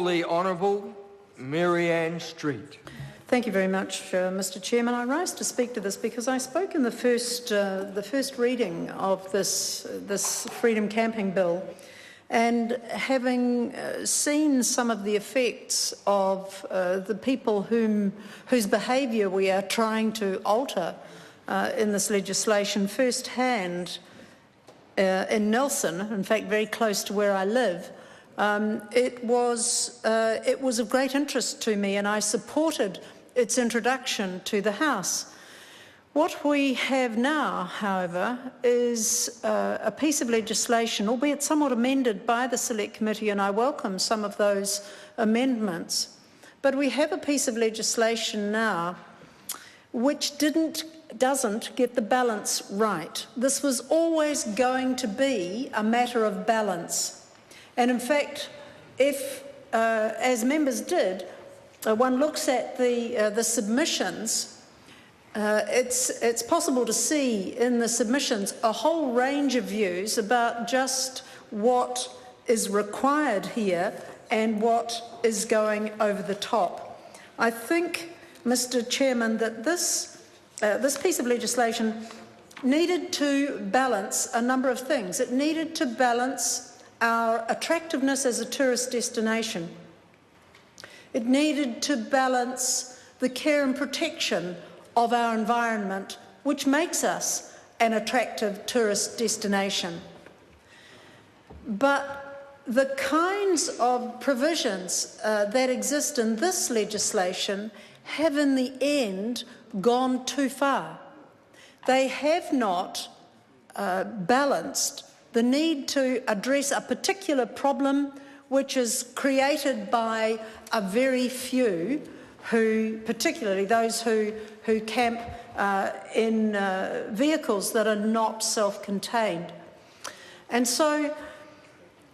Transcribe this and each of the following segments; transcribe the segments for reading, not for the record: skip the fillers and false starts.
The Honourable Mary Ann Street. Thank you very much, Mr. Chairman. I rise to speak to this because I spoke in the first reading of this Freedom Camping Bill, and having seen some of the effects of the people whose behaviour we are trying to alter in this legislation firsthand in Nelson, in fact very close to where I live. It was of great interest to me, and I supported its introduction to the House. What we have now, however, is a piece of legislation, albeit somewhat amended by the Select Committee, and I welcome some of those amendments. But we have a piece of legislation now which doesn't get the balance right. This was always going to be a matter of balance. And in fact, if, as members did, one looks at the submissions, it's possible to see in the submissions a whole range of views about just what is required here and what is going over the top. I think, Mr. Chairman, that this piece of legislation needed to balance a number of things. It needed to balance our attractiveness as a tourist destination. It needed to balance the care and protection of our environment, which makes us an attractive tourist destination. But the kinds of provisions that exist in this legislation have in the end gone too far. They have not balanced the need to address a particular problem which is created by a very few who, particularly those who camp in vehicles that are not self-contained. And so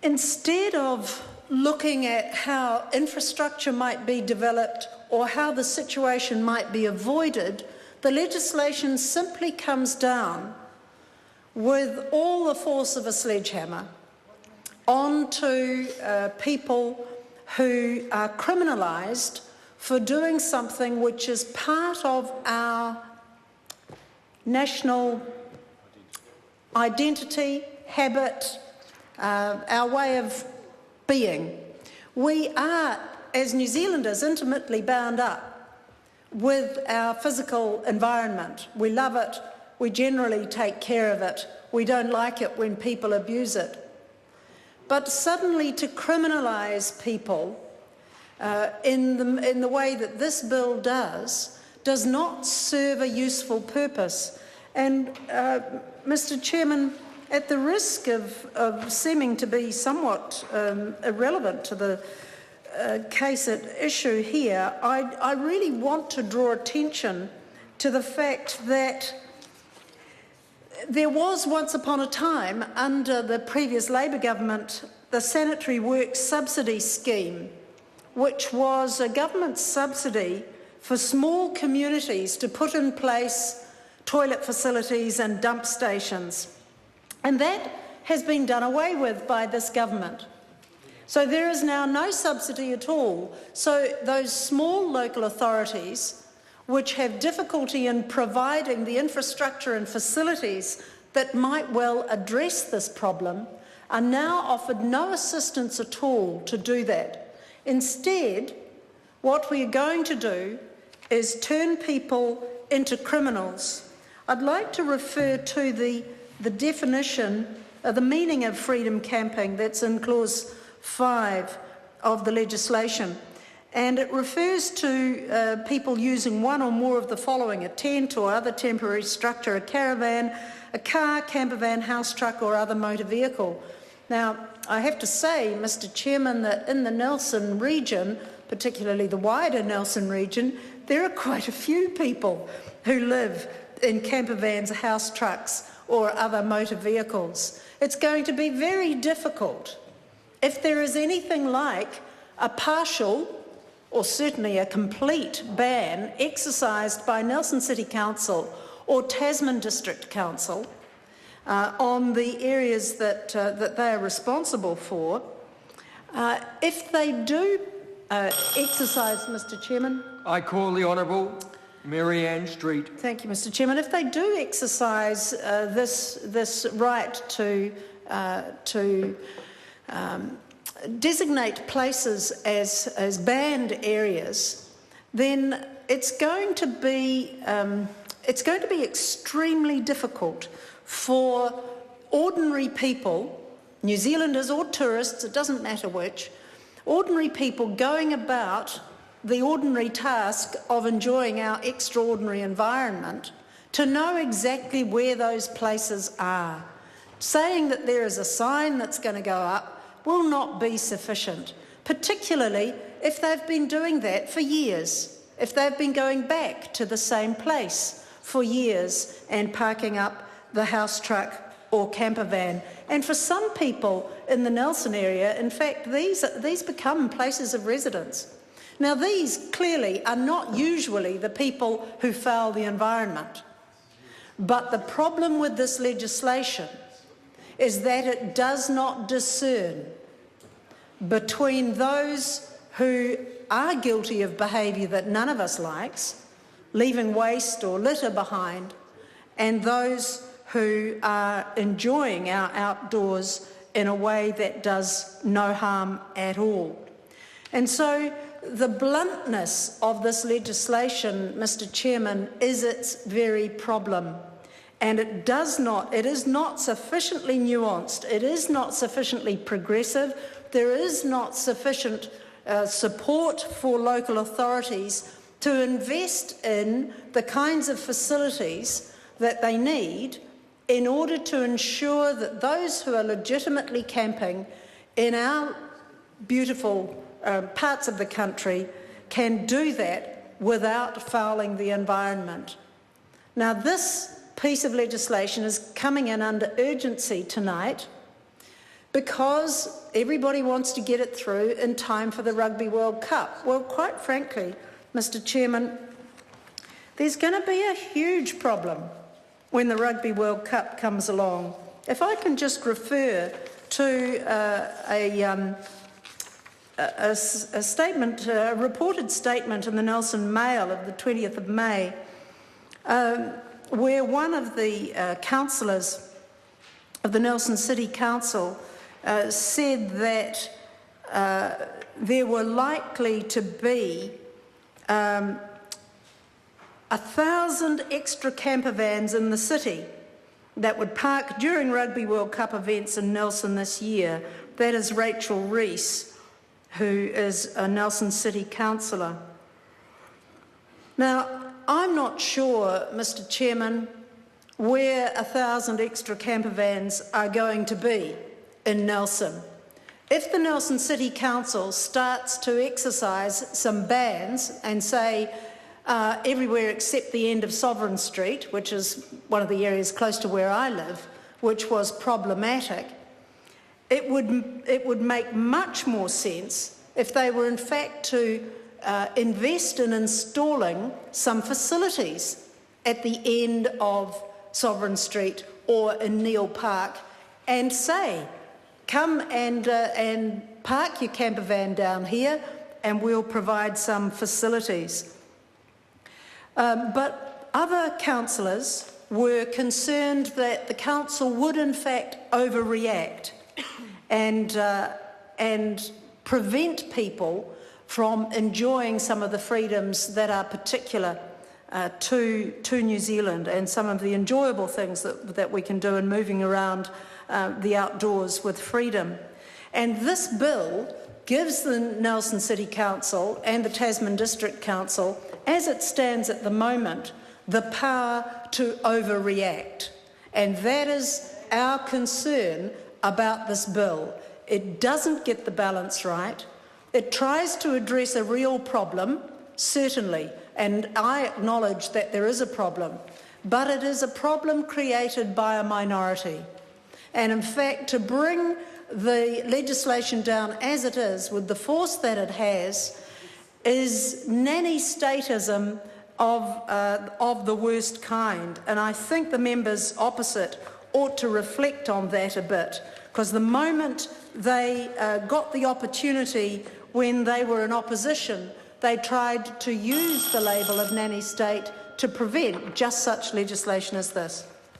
instead of looking at how infrastructure might be developed or how the situation might be avoided, the legislation simply comes down with all the force of a sledgehammer onto people who are criminalised for doing something which is part of our national identity, habit, our way of being. We are, as New Zealanders, intimately bound up with our physical environment. We love it. We generally take care of it. We don't like it when people abuse it. But suddenly to criminalise people in the way that this bill does not serve a useful purpose. And Mr. Chairman, at the risk of seeming to be somewhat irrelevant to the case at issue here, I really want to draw attention to the fact that there was once upon a time, under the previous Labor government, the Sanitary Works Subsidy Scheme, which was a government subsidy for small communities to put in place toilet facilities and dump stations. And that has been done away with by this government. So there is now no subsidy at all. So those small local authorities which have difficulty in providing the infrastructure and facilities that might well address this problem, are now offered no assistance at all to do that. Instead, what we are going to do is turn people into criminals. I'd like to refer to the definition, the meaning of freedom camping that's in clause 5 of the legislation. And it refers to people using one or more of the following: a tent or other temporary structure, a caravan, a car, camper van, house truck or other motor vehicle. Now, I have to say, Mr. Chairman, that in the Nelson region, particularly the wider Nelson region, there are quite a few people who live in camper vans, house trucks or other motor vehicles. It's going to be very difficult, if there is anything like a partial or certainly a complete ban exercised by Nelson City Council or Tasman District Council on the areas that they are responsible for, If they do exercise, Mr Chairman. I call the Honourable Mary Ann Street. Thank you, Mr Chairman. If they do exercise this right to designate places as banned areas, then it's going to be extremely difficult for ordinary people, New Zealanders or tourists, it doesn't matter which, ordinary people going about the ordinary task of enjoying our extraordinary environment to know exactly where those places are. Saying that there is a sign that's going to go up will not be sufficient, particularly if they've been doing that for years, if they've been going back to the same place for years and parking up the house truck or camper van. And for some people in the Nelson area, in fact, these become places of residence. Now, these clearly are not usually the people who foul the environment. But the problem with this legislation is that it does not discern between those who are guilty of behaviour that none of us likes, leaving waste or litter behind, and those who are enjoying our outdoors in a way that does no harm at all. And so the bluntness of this legislation, Mr Chairman, is its very problem. And it is not sufficiently nuanced, it is not sufficiently progressive, there is not sufficient support for local authorities to invest in the kinds of facilities that they need in order to ensure that those who are legitimately camping in our beautiful parts of the country can do that without fouling the environment. Now, this piece of legislation is coming in under urgency tonight because everybody wants to get it through in time for the Rugby World Cup. Well, quite frankly, Mr Chairman, there's going to be a huge problem when the Rugby World Cup comes along. If I can just refer to a statement, a reported statement in the Nelson Mail of the 20th of May, where one of the councillors of the Nelson City Council said that there were likely to be 1,000 extra camper vans in the city that would park during Rugby World Cup events in Nelson this year. That is Rachel Rees, who is a Nelson City councillor. Now, I'm not sure, Mr Chairman, where 1,000 extra camper vans are going to be in Nelson. If the Nelson City Council starts to exercise some bans and say everywhere except the end of Sovereign Street, which is one of the areas close to where I live, which was problematic, it would make much more sense if they were in fact to invest in installing some facilities at the end of Sovereign Street or in Neil Park and say, come and park your camper van down here and we'll provide some facilities. But other councillors were concerned that the council would in fact overreact and prevent people from enjoying some of the freedoms that are particular to New Zealand and some of the enjoyable things that we can do in moving around the outdoors with freedom. And this bill gives the Nelson City Council and the Tasman District Council, as it stands at the moment, the power to overreact. And that is our concern about this bill. It doesn't get the balance right. It tries to address a real problem, certainly, and I acknowledge that there is a problem, but it is a problem created by a minority. And in fact, to bring the legislation down as it is, with the force that it has, is nanny statism of the worst kind. And I think the members opposite ought to reflect on that a bit, because the moment they got the opportunity when they were in opposition, they tried to use the label of nanny state to prevent just such legislation as this.